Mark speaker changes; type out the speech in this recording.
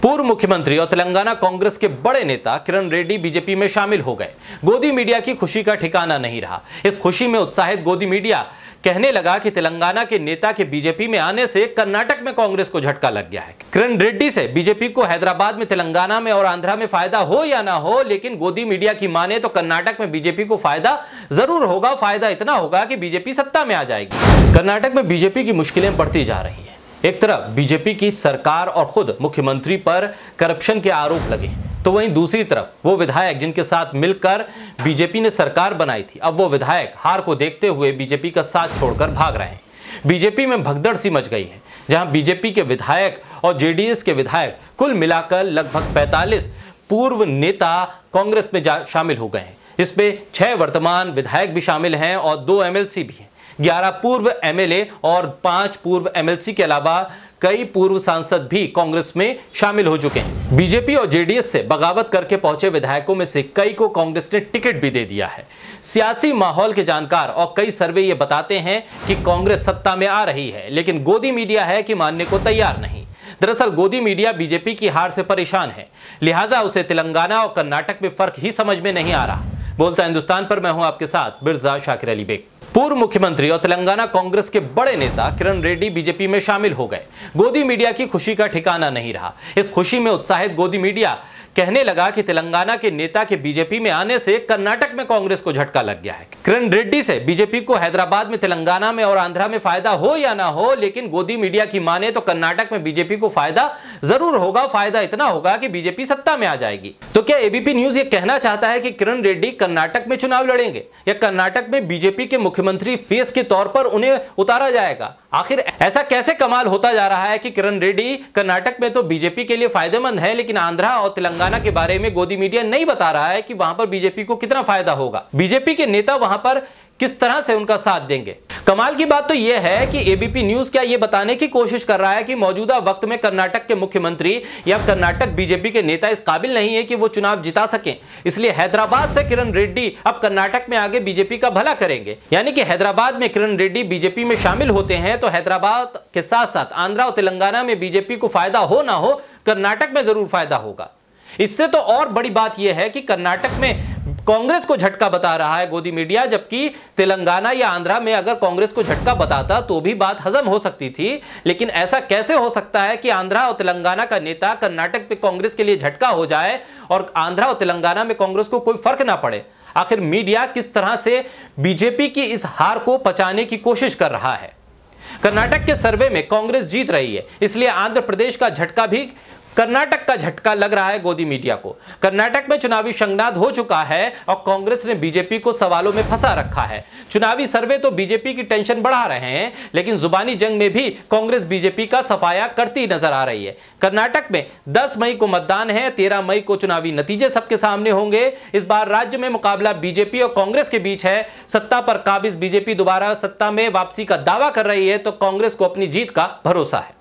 Speaker 1: पूर्व मुख्यमंत्री और तेलंगाना कांग्रेस के बड़े नेता किरण रेड्डी बीजेपी में शामिल हो गए। गोदी मीडिया की खुशी का ठिकाना नहीं रहा। इस खुशी में उत्साहित गोदी मीडिया कहने लगा कि तेलंगाना के नेता के बीजेपी में आने से कर्नाटक में कांग्रेस को झटका लग गया है। किरण रेड्डी से बीजेपी को हैदराबाद में, तेलंगाना में और आंध्रा में फायदा हो या ना हो, लेकिन गोदी मीडिया की माने तो कर्नाटक में बीजेपी को फायदा जरूर होगा। फायदा इतना होगा कि बीजेपी सत्ता में आ जाएगी। कर्नाटक में बीजेपी की मुश्किलें बढ़ती जा रही है। एक तरफ बीजेपी की सरकार और खुद मुख्यमंत्री पर करप्शन के आरोप लगे, तो वहीं दूसरी तरफ वो विधायक जिनके साथ मिलकर बीजेपी ने सरकार बनाई थी, अब वो विधायक हार को देखते हुए बीजेपी का साथ छोड़कर भाग रहे हैं। बीजेपी में भगदड़ सी मच गई है, जहां बीजेपी के विधायक और जेडीएस के विधायक कुल मिलाकर लगभग 45 पूर्व नेता कांग्रेस में शामिल हो गए हैं। इसमें 6 वर्तमान विधायक भी शामिल हैं और 2 एमएलसी भी हैं। 11 पूर्व एमएलए और 5 पूर्व एमएलसी के अलावा कई पूर्व सांसद भी कांग्रेस में शामिल हो चुके हैं। बीजेपी और जेडीएस से बगावत करके पहुंचे विधायकों में से कई को कांग्रेस ने टिकट भी दे दिया है। सियासी माहौल के जानकार और कई सर्वे ये बताते हैं कि कांग्रेस सत्ता में आ रही है, लेकिन गोदी मीडिया है कि मानने को तैयार नहीं। दरअसल गोदी मीडिया बीजेपी की हार से परेशान है, लिहाजा उसे तेलंगाना और कर्नाटक में फर्क ही समझ में नहीं आ रहा। बोलता हिंदुस्तान पर मैं हूं आपके साथ बिरजा शाकिर अली बेग। पूर्व मुख्यमंत्री और तेलंगाना कांग्रेस के बड़े नेता किरण रेड्डी बीजेपी में शामिल हो गए। गोदी मीडिया की खुशी का ठिकाना नहीं रहा। इस खुशी में उत्साहित गोदी मीडिया कहने लगा कि तेलंगाना के नेता के बीजेपी में आने से कर्नाटक में कांग्रेस को झटका लग गया है। किरण रेड्डी से बीजेपी को हैदराबाद में, तेलंगाना में और आंध्रा में फायदा हो या ना हो, लेकिन गोदी मीडिया की माने तो कर्नाटक में बीजेपी को फायदा जरूर होगा। फायदा इतना होगा कि बीजेपी सत्ता में आ जाएगी। तो क्या एबीपी न्यूज ये कहना चाहता है कि किरण रेड्डी कर्नाटक में चुनाव लड़ेंगे या कर्नाटक में बीजेपी के मुख्यमंत्री फेस के तौर पर उन्हें उतारा जाएगा? आखिर ऐसा कैसे कमाल होता जा रहा है कि किरण रेड्डी कर्नाटक में तो बीजेपी के लिए फायदेमंद है, लेकिन आंध्रा और तेलंगाना के बारे में गोदी मीडिया नहीं बता रहा है कि वहां पर बीजेपी को कितना फायदा होगा, बीजेपी के नेता वहां पर किस तरह से उनका साथ देंगे। कमाल की बात तो यह है कि एबीपी न्यूज क्या यह बताने की कोशिश कर रहा है कि मौजूदा वक्त में कर्नाटक के मुख्यमंत्री या कर्नाटक बीजेपी के नेता इस काबिल नहीं है कि वो चुनाव जिता सकें, इसलिए हैदराबाद से किरण रेड्डी अब कर्नाटक में आगे बीजेपी का भला करेंगे। यानी कि हैदराबाद में किरण रेड्डी बीजेपी में शामिल होते हैं तो हैदराबाद के साथ साथ आंध्रा और तेलंगाना में बीजेपी को फायदा हो ना हो, कर्नाटक में जरूर फायदा होगा। इससे तो और बड़ी बात यह है कि कर्नाटक में कांग्रेस को झटका बता रहा है गोदी मीडिया, जबकि तेलंगाना या आंध्रा में अगर कांग्रेस को झटका बताता तो भी बात हजम हो सकती थी। लेकिन ऐसा कैसे हो सकता है कि आंध्रा और तेलंगाना का नेता कर्नाटक में कांग्रेस के लिए झटका हो जाए और आंध्रा और तेलंगाना में कांग्रेस को कोई फर्क ना पड़े? आखिर मीडिया किस तरह से बीजेपी की इस हार को पचाने की कोशिश कर रहा है? कर्नाटक के सर्वे में कांग्रेस जीत रही है, इसलिए आंध्र प्रदेश का झटका भी कर्नाटक का झटका लग रहा है गोदी मीडिया को। कर्नाटक में चुनावी संघनाद हो चुका है और कांग्रेस ने बीजेपी को सवालों में फंसा रखा है। चुनावी सर्वे तो बीजेपी की टेंशन बढ़ा रहे हैं, लेकिन जुबानी जंग में भी कांग्रेस बीजेपी का सफाया करती नजर आ रही है। कर्नाटक में 10 मई को मतदान है, 13 मई को चुनावी नतीजे सबके सामने होंगे। इस बार राज्य में मुकाबला बीजेपी और कांग्रेस के बीच है। सत्ता पर काबिज बीजेपी दोबारा सत्ता में वापसी का दावा कर रही है, तो कांग्रेस को अपनी जीत का भरोसा है।